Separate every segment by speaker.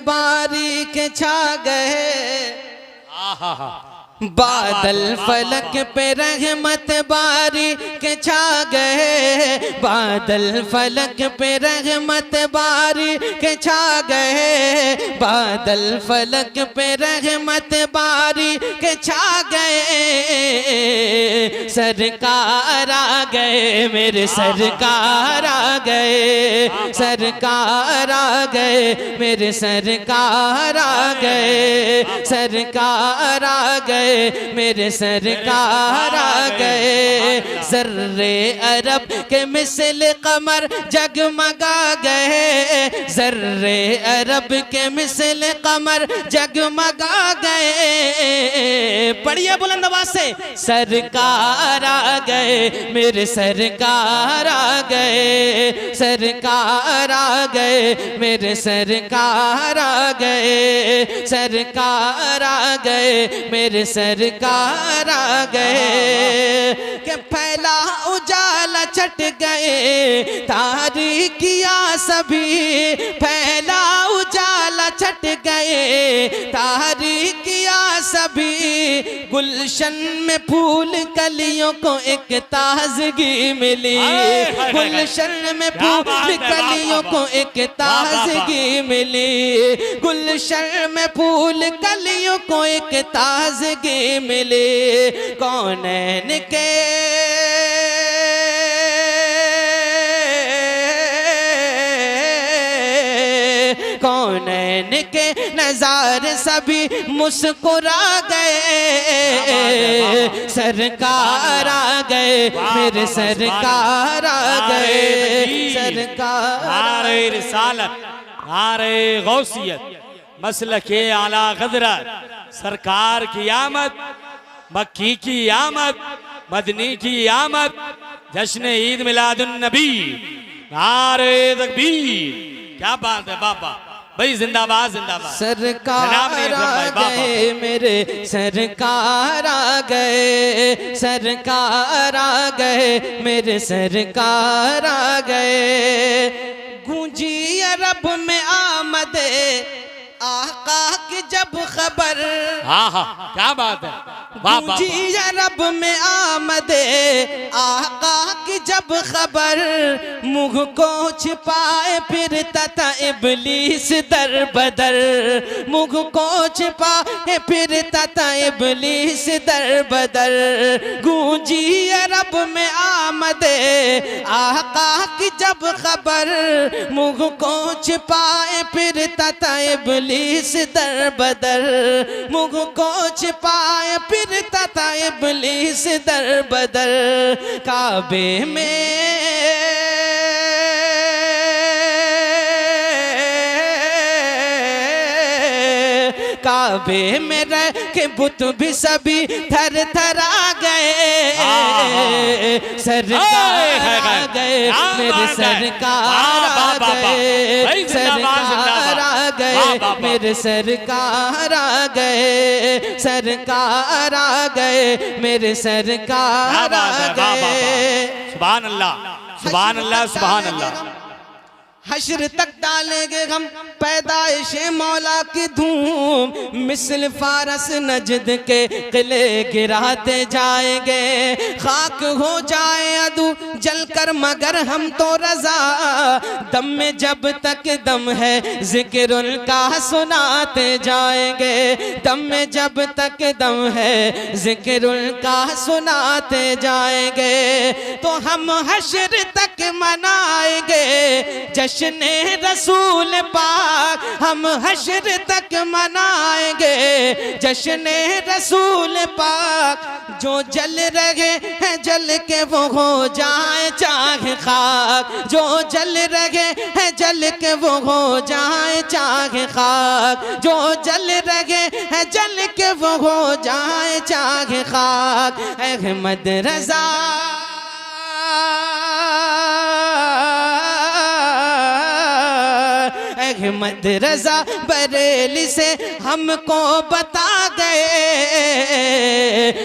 Speaker 1: बारी के छा गए, बादल फलक पे रहमत बारी के छा गए, बादल फलक पे रहमत बारी के छा गए, बादल फलक पे रहमत बारी के छा गए, सरकार आ गए मेरे सरकार आ गए, सरकार आ गए मेरे सरकार आ गए, सरकार आ गए मेरे सरकार आ गए, ज़र्रे अरब के मिसल कमर जगमगा गए, ज़र्रे अरब के मिसल कमर जगमगा गए। पढ़िए बुलंद आवाज से, सरकार आ गए मेरे सरकार आ गए, सरकार आ गए मेरे सरकार आ गए, सरकार आ गए मेरे सरकार आ गए। के फैला उजाला छट गए तारीकिया सभी, फैला उजाला छट गए तारीकिया सभी, गुलशन में फूल कलियों को एक ताजगी मिली, गुलशन में फूल कलियों को एक ताजगी मिली, गुलशन में फूल कलियों को एक ताजगी मिली, कौनैन के कौनैन के नज़ारे सभी मुस्कुरा गए, सरकार आ गए मेरे सरकार आ गए, सरकार
Speaker 2: नारे रिसालत, नारे गौसियत, मसलके आला गदरत, सरकार की आमद, मक्की की आमद, मदनी की आमद, जश्न ईद मिलादुन नबी, नारे तकबीर। क्या बात है बाबा भाई, जिंदाबाद जिंदाबाद।
Speaker 1: सरकार आ गए मेरे सरकार आ गए, सरकार आ गए मेरे सरकार आ गए, गूंजी अरब में आमदे आका की जब खबर,
Speaker 2: हाँ हाँ क्या बात है,
Speaker 1: गूंजी अरब में आमदे आका की जब खबर, मुँह को छिपाए फिरता था इबलीस दर बदर, मुँह को छिपाए फिरता था इबलीस दर बदर, गूंजी अरब में आमदे आका की जब खबर, मुँह को छिपाए फिरता था इबलीस दर बदर, मुँह को छिपाए फिरता था इबलीस दर बदर, काबे में काबे में रह के बुत भी सभी थर थर आ गए, सरकार आ गए मेरे सरकार आ गए, सरकार आ गए मेरे सरकार आ गए, सरकार आ गए मेरे सरकार आ गए।
Speaker 2: सुभान अल्लाह सुभान अल्लाह सुभान अल्लाह।
Speaker 1: हश्र तक डालेंगे हम पैदाइश मौला की धूम, मिसल फारस नजद के किले गिराते जाएंगे, खाक हो जाए अदू जलकर मगर हम तो रजा, दम में जब तक दम है जिक्रुल का सुनाते जाएंगे, दम में जब तक दम है जिक्रुल का सुनाते जाएंगे, तो हम हश्र तक मनाएंगे जश्ने रसूल पाक, हम हश्र तक मनाएंगे जश्ने रसूल पाक, जो जल रहे हैं जल के वो हो जाए चाहे खाक, जो जल रहे हैं जल के वो हो जाए चाहे खाक, जो जल रहे हैं जल के वो हो जाए चाहे खाक, अहमद रज़ा अहमद रज़ा बरेली से हमको बता गए,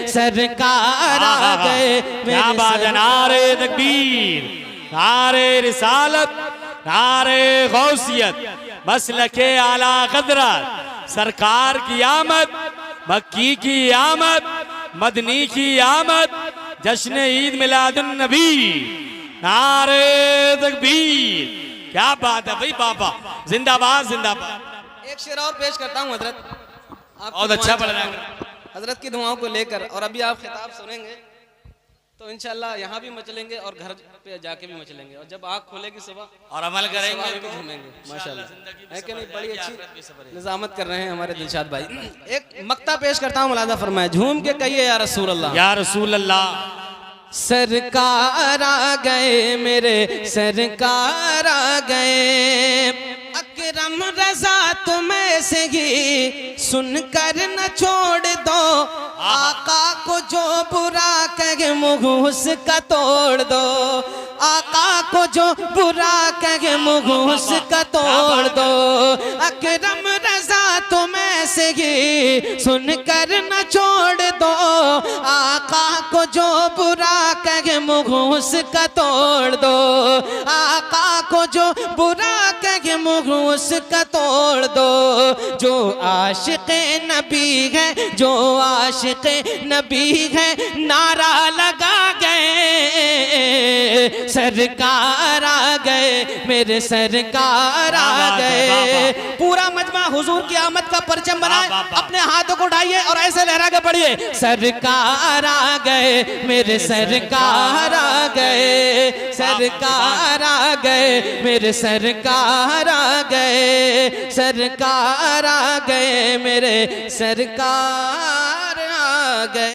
Speaker 1: सरकार आ गए।
Speaker 2: क्या बात है, नारे तकबीर, नारे रिसालत, नारे गौसियत, मसलके आला क़दरत, सरकार की आमद, मक्की की आमद, मदनी की आमद, जश्न ईद मिलादुन नबी, नारे तकबीर। क्या बात है भाई बाबा, जिंदाबाद जिंदाबाद।
Speaker 1: एक शेर और पेश करता हूँ हजरत,
Speaker 2: बहुत अच्छा पढ़ रहा है
Speaker 1: हजरत की दुआओं को लेकर। और अभी आप खिताब सुनेंगे तो इंशाल्लाह यहाँ भी मचलेंगे और घर पे जाके भी मचलेंगे, और जब आँख खोलेगी सुबह
Speaker 2: और अमल करेंगे
Speaker 1: भी घूमेंगे माशाल्लाह। है कि नहीं? बड़ी अच्छी निजामत कर रहे हैं हमारे दिलशाद भाई। एक मक्ता पेश करता हूँ, मुलाजा फरमाए, झूम के कहिए या रसूल अल्लाह।
Speaker 2: या रसूल अल्लाह।
Speaker 1: सरकार आ गए मेरे सरकार आ गए, अकरम रजा तुम्हें से ही सुनकर न छोड़ दो, आका को जो बुरा कहे मुँह उसका तोड़ दो, आका को जो बुरा कहे मुँह उसका तोड़ दो, अकरम रजा तुम्हें से ही सुनकर न छोड़ दो, आका को जो बुरा कहे मुँह उसका तोड़ दो, आका को जो बुरा कहे मुँह उसका तोड़ दो। जो आशिक़ नबी है, जो आशिक़ नबी है, नारा लगा गए, सरकार आ गए मेरे सरकार आ गए। पूरा मजमा हुजूर की आमद का परचम बनाए, अपने हाथों को उठाइए और ऐसे लहरा के पढ़िए, सरकार आ गए मेरे सरकार आ गए, सरकार आ गए मेरे सरकार आ गए, सरकार आ गए मेरे सरकार आ गए।